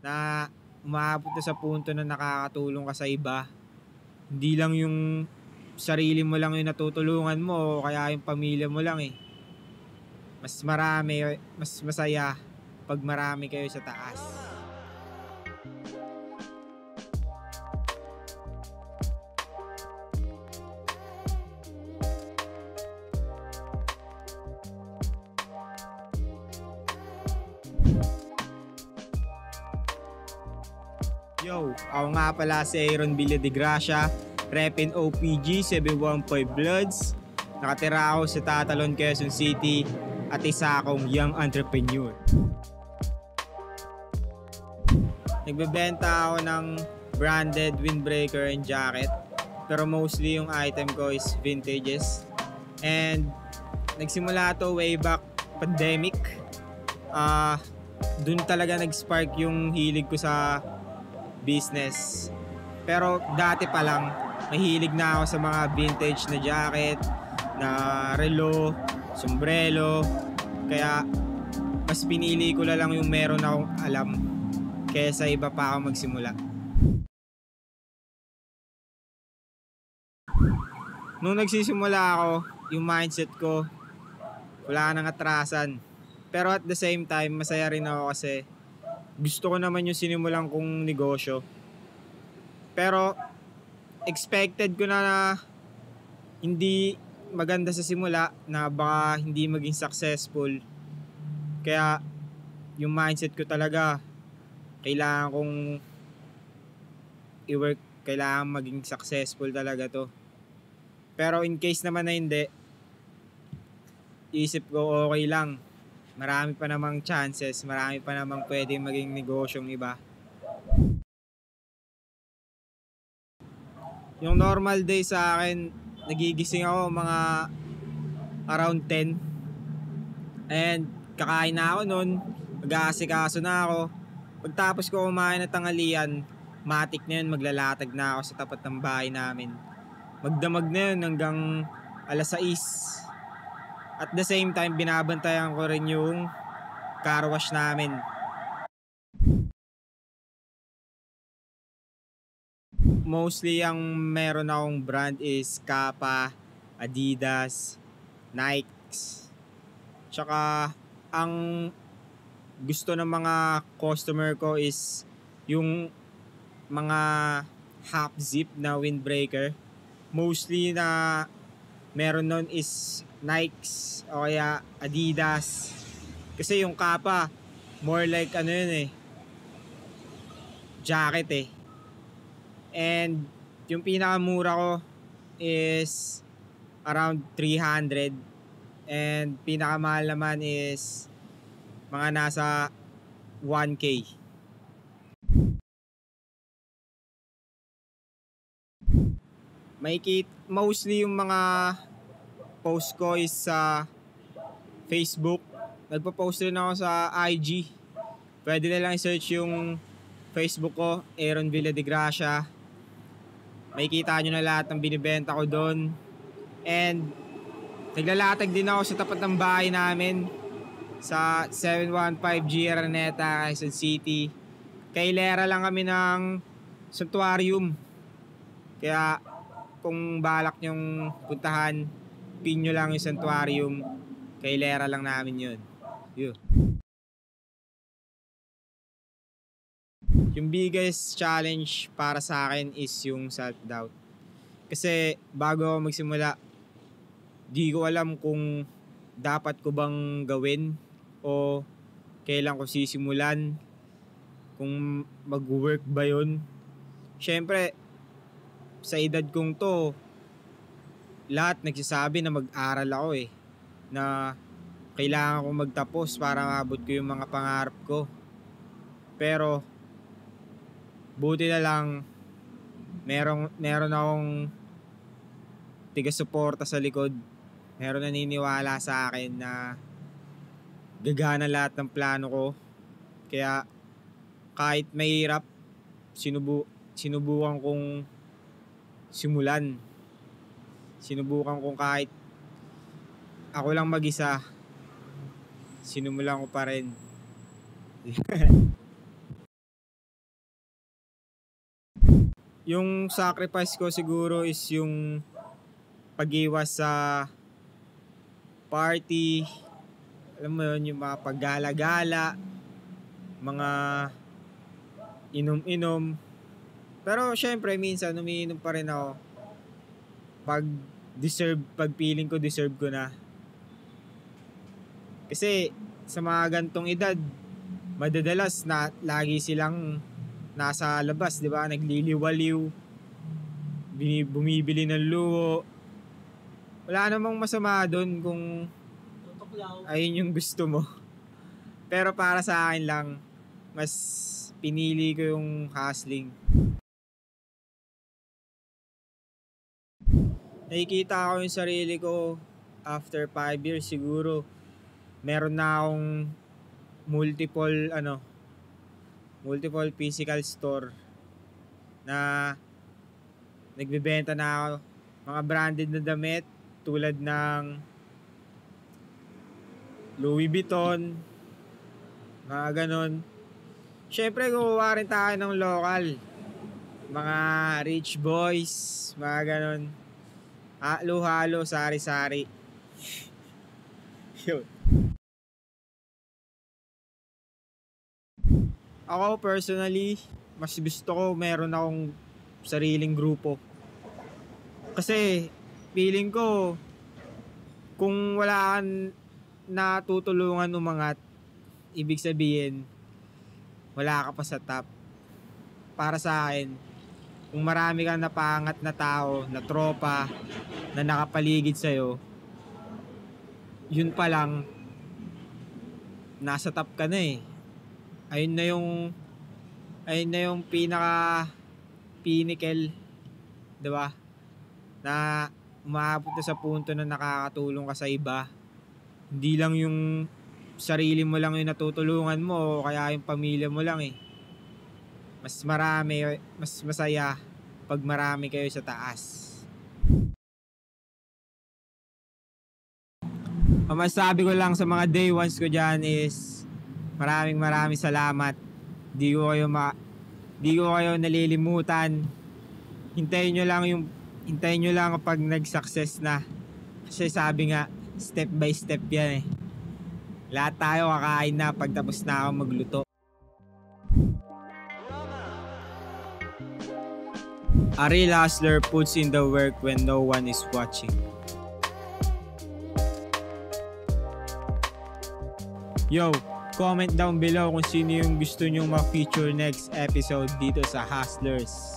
na umaabot na sa punto na nakakatulong ka sa iba. Hindi lang yung sarili mo lang yung natutulungan mo o kaya yung pamilya mo lang eh. Mas marami, mas masaya pag marami kayo sa taas. Yo, ako nga pala si Aaron Villadegracia, Repin OPG 715 Bloods. Nakatira ako sa Tatalon, Quezon City at isa akong young entrepreneur. Nagbebenta ako ng branded windbreaker and jacket, pero mostly yung item ko is vintages. And nagsimula to way back pandemic. Dun talaga nag-spark yung hilig ko sa business. Pero dati pa lang, mahilig na ako sa mga vintage na jacket, na relo, sombrero. Kaya mas pinili ko na lang yung meron akong alam kaysa iba pa ako magsimula. Nung nagsisimula ako, yung mindset ko, wala nang atrasan. Pero at the same time, masaya rin ako kasi gusto ko naman yung sinimulan kong negosyo. Pero expected ko na hindi maganda sa simula, na baka hindi maging successful. Kaya yung mindset ko talaga, kailangan kong i-work, kailangan maging successful talaga to. Pero in case naman na hindi, isip ko okay lang. Marami pa namang chances, marami pa namang pwedeng maging negosyong iba. Yung normal day sa akin, nagigising ako mga around 10. And kakain na ako nun, mag-aasikaso na ako. Pagtapos ko kumain ng tanghalian, matik na yun, maglalatag na ako sa tapat ng bahay namin. Magdamag na yun hanggang alas 6. At the same time, binabantayan ko rin yung car wash namin. Mostly ang meron akong brand is Kappa, Adidas, Nike. Tsaka ang gusto ng mga customer ko is yung mga half zip na windbreaker. Mostly na meron nun is Nike o kaya Adidas. Kasi yung Kappa, more like ano yun eh, jacket eh. And yung pinakamura ko is around 300. And pinakamahal naman is mga nasa 1K. Mostly yung mga post ko is sa Facebook. Nagpo-post rin ako sa IG. Pwede na lang i-search yung Facebook ko, Aaron Villadegracia. Makikita nyo na lahat ng binibenta ko doon. And naglalatag din ako sa tapat ng bahay namin sa 715 G Araneta, Quezon City. Kailera lang kami ng santuarium. Kaya kung balak nyong puntahan, pin nyo lang yung santuarium. Kailera lang namin yun. Yung biggest challenge para sa akin is yung self-doubt. Kasi bago ako magsimula, di ko alam kung dapat ko bang gawin o kailan ko sisimulan, kung mag-work ba yun. Siyempre, sa edad kong to, lahat nagsasabi na mag-aral ako eh, na kailangan kong magtapos para maabot ko yung mga pangarap ko. Pero buti na lang meron akong tiga-suporta sa likod. Meron naniniwala sa akin na gagana lahat ng plano ko. Kaya kahit mahirap, sinubukan kong simulan. Sinubukan kong kahit ako lang mag-isa, sinumulan ko pa rin. yung sacrifice ko siguro is yung pag-iwas sa party, alam mo yun, yung mga paggala-gala, mga inom-inom. Pero syempre minsan umiinom pa rin ako pag feeling ko deserve ko na. Kasi sa mga gantong edad, madadalas na lagi silang nasa labas, di ba? Nagliliwaliw, bumibili ng luho. Wala namang masama doon kung ayun yung gusto mo. Pero para sa akin lang, mas pinili ko yung hustling. Nakikita ko yung sarili ko after 5 years siguro. Meron na akong multiple physical store na nagbebenta na ako mga branded na damit tulad ng Louis Vuitton, mga ganon. Syempre kukuha rin tayo ng local, mga rich boys, mga ganon. Halo-halo, sari-sari. Yun. Ako personally, mas gusto ko meron akong sariling grupo. Kasi feeling ko kung wala kang natutulungan umangat, ibig sabihin wala ka pa sa top. Para sa akin, kung marami kang napangat na tao, na tropa, na nakapaligid sa'yo, yun pa lang, nasa top ka na eh. Ayun na yung pinaka pinnacle, 'di ba? Na umaabot na sa punto na nakakatulong ka sa iba. Hindi lang yung sarili mo lang yung natutulungan mo, o kaya yung pamilya mo lang eh. Mas masaya pag marami kayo sa taas. Ang masabi ko lang sa mga day ones ko dyan is maraming salamat. Di ko kayo nalilimutan. Hintayin nyo lang kapag nag-success na. Kasi sabi nga, step by step yan eh. Lahat tayo kakain na pagtapos na ako magluto. A real hustler puts in the work when no one is watching. Yo, comment down below kung sino yung gusto nyong ma-feature next episode dito sa Hustlers.